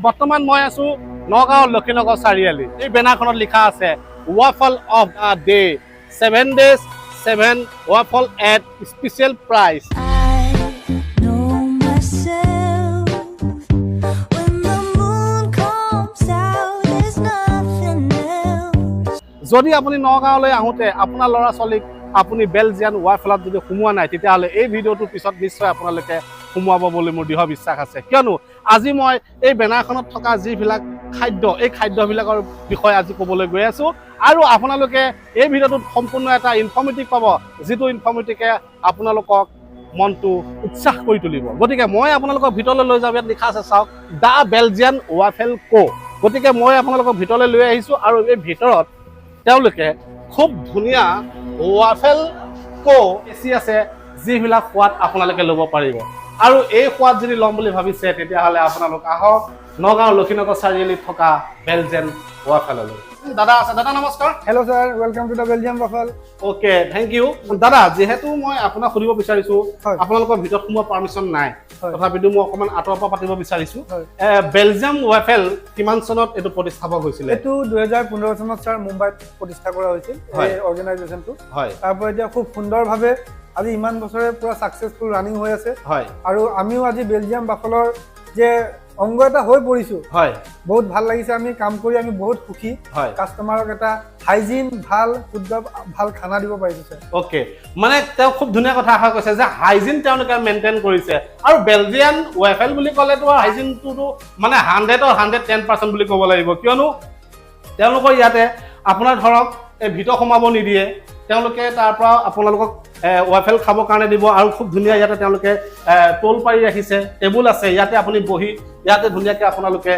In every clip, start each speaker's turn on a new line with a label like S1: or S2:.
S1: বৰ্তমান মই আছো নগাঁও লক্ষীনগৰ চাৰিআলি। এই বেনাৰখনত লিখা আছে Waffle of the day, 7 days 7 waffle at special price. যদি আপুনি নগাঁৱলৈ আহোঁতে আপোনাৰ ল'ৰা ছোৱালীক আপুনি বেলজিয়ান ৱাফলত যদি সোমোৱা নাই তেতিয়াহ'লে এই ভিডিঅ'টোৰ পিছত নিশ্চয় আপোনালোকে সোমোৱাব বুলি মোৰ দৃঢ় বিশ্বাস আছে। কিয়নো আজি মই এই বেনাৰখনত থকা যিবিলাক খাদ্য এই খাদ্যবিলাকৰ বিষয়ে আজি ক'বলৈ গৈ আছোঁ আৰু আপোনালোকে এই ভিডিঅ'টোত সম্পূৰ্ণ এটা ইনফৰ্মেটিভ পাব, যিটো ইনফৰ্মেটিভে আপোনালোকক মনটো উৎসাহ কৰি তুলিব। গতিকে মই আপোনালোকক ভিতৰলৈ লৈ যাওঁ। ইয়াত লিখা আছে চাওক, দ্য বেলজিয়ান ৱাফেল কো। গতিকে মই আপোনালোকক ভিতৰলৈ লৈ আহিছোঁ আৰু এই ভিতৰত তেওঁলোকে খুব ধুনীয়া ৱাফেল কো এচি আছে, যিবিলাক সোৱাদ আপোনালোকে ল'ব পাৰিব। আৰু এই সোৱাদ যদি ল'ম বুলি ভাবিছে তেতিয়াহ'লে আপোনালোক আহক নগাঁও লক্ষীনগৰ চাৰিআলিত থকা বেলজিয়ান ৱাফেললৈ। দাদা আছে, দাদা নমস্কাৰ।
S2: Hello' sir, welcome to the Belgian waffle.
S1: Okay, thank you. দাদা, যিহেতু মই আপোনাক সুধিব বিচাৰিছোঁ, আপোনালোকৰ ভিতৰত সোমোৱা পাৰ্মিশ্যন নাই, তথাপিতো মই অকণমান আঁতৰৰ পৰা পাতিব বিচাৰিছোঁ। বেলজিয়াম ৱাফেল কিমান চনত এইটো প্ৰতিষ্ঠাপক হৈছিলে?
S2: এইটো 2015 চনত ছাৰ মুম্বাইত প্ৰতিষ্ঠা কৰা হৈছিল এই অৰ্গেনাইজেশ্যনটো। তাৰ পৰা এতিয়া খুব সুন্দৰভাৱে আজি ইমান বছৰে পুৰা ছাকচেছফুল ৰানিং হৈ আছে। আৰু আমিও আজি বেলজিয়াম ৱাফেলৰ যে অংগ এটা হৈ পৰিছো, বহুত ভাল লাগিছে। আমি কাম কৰি আমি বহুত সুখী। কাষ্টমাৰক এটা হাইজিন ভাল শুদ্ধ ভাল খানা দিব পাৰিছো স্যাৰ। ওকে,
S1: মানে তেওঁ খুব ধুনীয়া কথা আশা কৈছে যে হাইজিন তেওঁলোকে মেইনটেইন কৰিছে। আৰু বেলজিয়ান ৱাফেল বুলি ক'লেতো হাইজিনটো মানে 100ৰ 110% বুলি ক'ব লাগিব। কিয়নো তেওঁলোকৰ ইয়াতে আপোনাৰ ধৰক এই ভিতৰ সোমাব নিদিয়ে, তেওঁলোকে তাৰ পৰা আপোনালোকক ৱাফেল খাবৰ কাৰণে দিব। আৰু খুব ধুনীয়া ইয়াতে তেওঁলোকে টোল পাৰি ৰাখিছে, টেবুল আছে, ইয়াতে আপুনি বহি ইয়াতে ধুনীয়াকৈ আপোনালোকে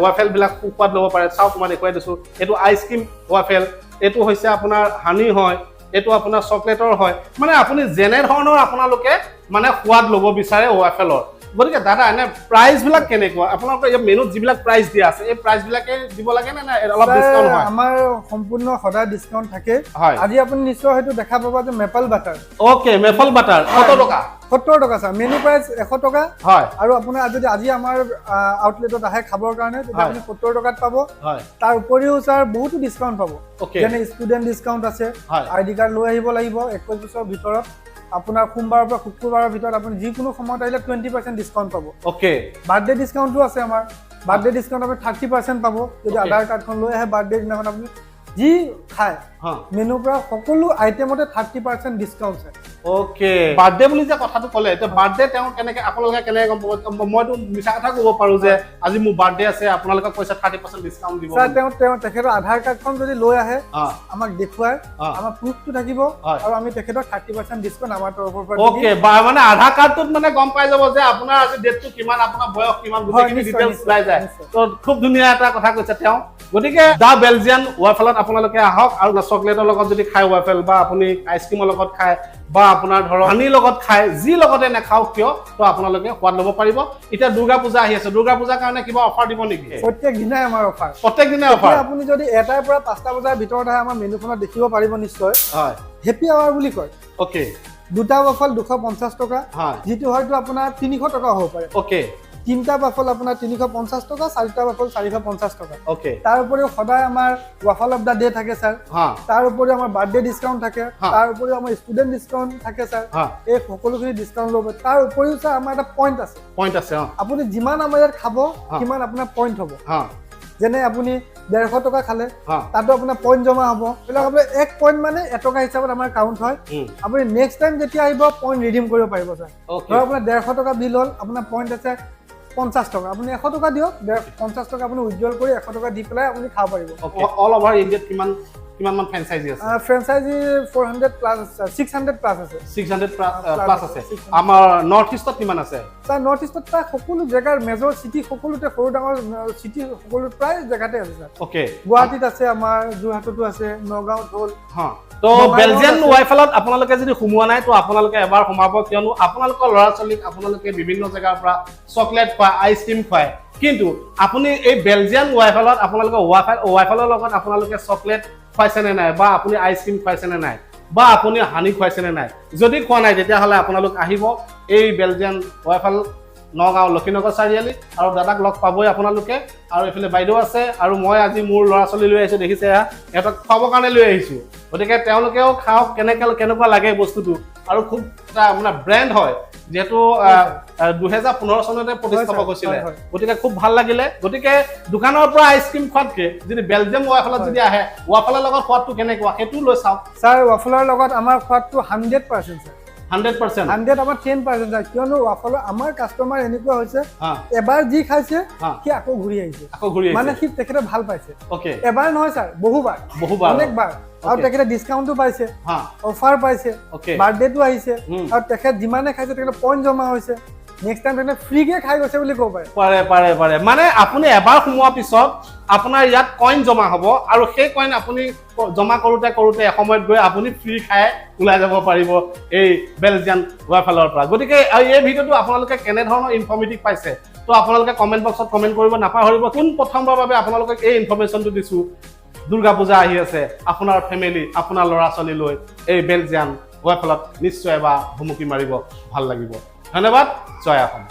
S1: ৱাফেলবিলাক সুস্বাদ ল'ব পাৰে। চাওক, মই দেখুৱাই দিছোঁ, এইটো আইচক্ৰীম ৱাফেল, এইটো হৈছে আপোনাৰ হানি হয়, এইটো আপোনাৰ চকলেটৰ হয়। মানে আপুনি যেনে ধৰণৰ আপোনালোকে মানে সোৱাদ ল'ব বিচাৰে ৱাফেলৰ। গতিকে দাদা, এনে প্ৰাইচবিলাক কেনেকুৱা? আপোনালোকৰ এই মেনুত যিবিলাক প্ৰাইচ দিয়া আছে এই প্ৰাইচবিলাকে দিব লাগে নে অলপ ডিছকাউণ্ট হয়?
S2: আমাৰ সম্পূৰ্ণ সদায় ডিছকাউণ্ট থাকে। আজি আপুনি নিশ্চয় হয়তো দেখা পাব যে maple butter.
S1: Okay, maple butter 70 টকা।
S2: 70 টকা ছাৰ, মেনু প্ৰাইচ 100 টকা।
S1: হয়।
S2: আৰু আপোনাৰ যদি আজি আমাৰ আউটলেটত আহে খাবৰ কাৰণে তেতিয়া আপুনি 70 টকাত পাব। তাৰ উপৰিও ছাৰ বহুতো ডিছকাউণ্ট পাব, যেনে ষ্টুডেণ্ট ডিছকাউণ্ট আছে। আইডি কাৰ্ড লৈ আহিব লাগিব 21 বছৰৰ ভিতৰত। আপোনাৰ সোমবাৰৰ পৰা শুক্ৰবাৰৰ ভিতৰত আপুনি যিকোনো সময়ত আহিলে 20% ডিছকাউণ্ট পাব। ওকে, বাৰ্থডে ডিছকাউণ্টো আছে আমাৰ। বাৰ্থডে ডিছকাউণ্ট আপুনি 30% পাব যদি আধাৰ কাৰ্ডখন লৈ আহে। বাৰ্থডে দিনাখন আপুনি যি খায় মেনুৰ পৰা সকলো আইটেমতে 30% ডিছকাউণ্ট আছে। ওকে,
S1: বাৰ্থডে বুলি যে কথাটো ক'লে, এতিয়া বাৰ্থডে তেওঁ কেনেকৈ আপোনালোকে কেনেকৈ গম পাব? মইতো মিছা কথা ক'ব পাৰোঁ যে আজি মোৰ বাৰ্থডে আছে, আপোনালোকক পইচা 30% ডিছকাউণ্ট দিব।
S2: ছাৰ, তেখেতৰ আধাৰ কাৰ্ডখন যদি লৈ আহে আমাক দেখুৱাই, আমাৰ প্ৰুফটো থাকিব আৰু আমি তেখেতক 30% ডিছকাউণ্ট আমাৰ তৰফৰ পৰা।
S1: ওকে, মানে আধাৰ কাৰ্ডটোত মানে গম পাই যাব যে আপোনাৰ আজি ডেটটো কিমান, আপোনাৰ বয়স কিমান, গোটেইখিনি ডিটেইলছ ওলাই যায়। তো খুব ধুনীয়া এটা কথা কৈছে তেওঁ। গতিকে দ্য বেলজিয়ান ৱাফেলত আপোনালোকে আহক আৰু চকলেটৰ লগত যদি খায় ৱাফেল, বা আপুনি আইচক্ৰীমৰ লগত খায়, বা আপোনাৰ ধৰক হানিৰ লগত খায়, যি লগতে নাখাওক কিয়, তো আপোনালোকে সোৱাদ ল'ব পাৰিব। এতিয়া দুৰ্গা পূজা আহি আছে, দুৰ্গা পূজাৰ কাৰণে কিবা অফাৰ দিব নেকি?
S2: প্ৰত্যেক দিনাই আমাৰ অফাৰ,
S1: প্ৰত্যেক দিনাই অফাৰ।
S2: আপুনি যদি 1টাৰ পৰা 5টা বজাৰ ভিতৰত আহে আমাৰ মেনুখনত দেখিব পাৰিব নিশ্চয়। হয়, হেপী আৱাৰ বুলি কয়। ওকে, 2টা ৱাফেল 250 টকা, যিটো হয়তো আপোনাৰ 300 টকা হ'ব পাৰে। ওকে, 3টা ৱাফেল আপোনাৰ 350 টকা, 4টা ৱাফেল 450 টকা। ওকে, তাৰ উপৰিও সদায় আমাৰ ৱাফেল অফ দা ডে থাকে ছাৰ। তাৰ উপৰিও আমাৰ বাৰ্থডে ডিছকাউণ্ট থাকে, তাৰ উপৰিও আমাৰ ষ্টুডেণ্ট ডিছকাউণ্ট থাকে ছাৰ। এই সকলোখিনি ডিছকাউণ্ট ল'ব। তাৰ উপৰিও ছাৰ আমাৰ এটা পইণ্ট আছে। পইণ্ট আছে, আপুনি যিমান আমাৰ ইয়াত খাব সিমান আপোনাৰ পইণ্ট হ'ব। যেনে আপুনি 150 টকা খালে তাতো আপোনাৰ পইণ্ট জমা হ'ব। এইবিলাক আপোনাৰ 1 পইণ্ট মানে 1 টকা হিচাপত আমাৰ কাউণ্ট হয়। আপুনি নেক্সট টাইম যেতিয়া আহিব পইণ্ট ৰিডিম কৰিব পাৰিব ছাৰ। ধৰক আপোনাৰ 150 টকা বিল হ'ল, আপোনাৰ পইণ্ট আছে 50 টকা, আপুনি 100 টকা দিয়ক, 50 টকা আপুনি উইথড্ৰল কৰি 100 টকা দি পেলাই আপুনি খাব পাৰিব।
S1: অল অভাৰ ইণ্ডিয়াত কিমান মান ফ্ৰেঞ্চাইজি আছে?
S2: ফ্ৰেঞ্চাইজি 400 প্লাছ আছে, 600 প্লাছ আছে। 600
S1: প্লাছ আছে। আমাৰ নৰ্থ ইষ্টত কিমান আছে?
S2: ছাৰ, নৰ্থ ইষ্টত প্ৰায় সকলো জেগাৰ মেজৰ চিটি সকলোতে, সৰু ডাঙৰ চিটি সকলো প্ৰায় জেগাতে আছে ছাৰ। ওকে, গুৱাহাটীত আছে, আমাৰ যোৰহাটতো আছে, নগাঁৱত হ'ল। তো বেলজিয়ান ৱাফেলত আপোনালোকে যদি সোমোৱা নাই তো আপোনালোকে এবাৰ সোমাব। কিয়নো আপোনালোকৰ ল'ৰা ছোৱালীক আপোনালোকে বিভিন্ন জেগাৰ পৰা চকলেট খুৱায়, আইচক্ৰীম খুৱায়, কিন্তু আপুনি এই বেলজিয়ান ৱাফেলত আপোনালোকে ৱাফেলৰ লগত আপোনালোকে চকলেট খুৱাইছেনে নাই, বা আপুনি আইচক্ৰীম খুৱাইছেনে নাই, বা আপুনি হানি খুৱাইছেনে নাই? যদি খোৱা নাই তেতিয়াহ'লে আপোনালোক আহিব এই বেলজিয়ান ৱাফেল
S1: নগাঁও লক্ষীনগৰ চাৰিআলি আৰু দাদাক লগ পাবই আপোনালোকে আৰু এইফালে বাইদেউ আছে আৰু মই আজি মোৰ ল'ৰা ছোৱালী লৈ আহিছোঁ দেখিছে ইহঁতক খুৱাবৰ কাৰণে লৈ আহিছোঁ গতিকে তেওঁলোকেও খাওক কেনেকুৱা লাগে বস্তুটো আৰু খুব এটা মানে ব্ৰেণ্ড হয় যেহেতু 2015 চনতে প্ৰতিষ্ঠাপক হৈছিলে গতিকে খুব ভাল লাগিলে গতিকে দোকানৰ পৰা আইচক্ৰীম খোৱাতকে যদি বেলজিয়াম ৱাফলত যদি আহে ৱাফলৰ লগত সোৱাদটো কেনেকুৱা সেইটো লৈ চাওক
S2: ছাৰ ৱাফলৰ লগত আমাৰ সোৱাদটো 100% ছাৰ
S1: 100%
S2: 100 আমাৰ 10% ছাৰ কিয়নো ৱাফলৰ আমাৰ কাষ্টমাৰ এনেকুৱা হৈছে এবাৰ যি খাইছে কি আকৌ ঘূৰি আহিছে মানে কি তেখেতে ভাল পাইছে
S1: ওকে
S2: এবাৰ নহয় ছাৰ বহুবাৰ অনেকবাৰ আৰু তেখেতে ডিসকাউন্টটো পাইছে অফাৰ পাইছে বাৰ্থডেটো আহিছে আৰু তেখেত যিমানে খাইছে তেখেতে পইণ্ট জমা হৈছে নেক্সট টাইম তেখেতে ফ্ৰীকে খাই গৈছে বুলি ক'ব
S1: পাৰে মানে আপুনি এবাৰ সোমোৱাৰ পিছত আপোনাৰ ইয়াত কইন জমা হ'ব আৰু সেই কইন আপুনি জমা কৰোঁতে এসময়ত গৈ আপুনি ফ্ৰী খাই ওলাই যাব পাৰিব এই বেলজিয়ান ৱাফলৰ পৰা গতিকে এই ভিডিঅ'টো আপোনালোকে কেনেধৰণৰ ইনফৰ্মেটিভ পাইছে তো আপোনালোকে কমেণ্ট বক্সত কমেণ্ট কৰিব নাপাহৰিব কোন প্ৰথমবাৰৰ বাবে আপোনালোকক এই ইনফৰ্মেশ্যনটো দিছোঁ দুৰ্গা পূজা আহি আছে আপোনাৰ ফেমিলি আপোনাৰ ল'ৰা ছোৱালী লৈ এই বেলজিয়ান ৱাফলত নিশ্চয় এবাৰ ভুমুকি মাৰিব ভাল লাগিব ধন্যবাদ জয় অসম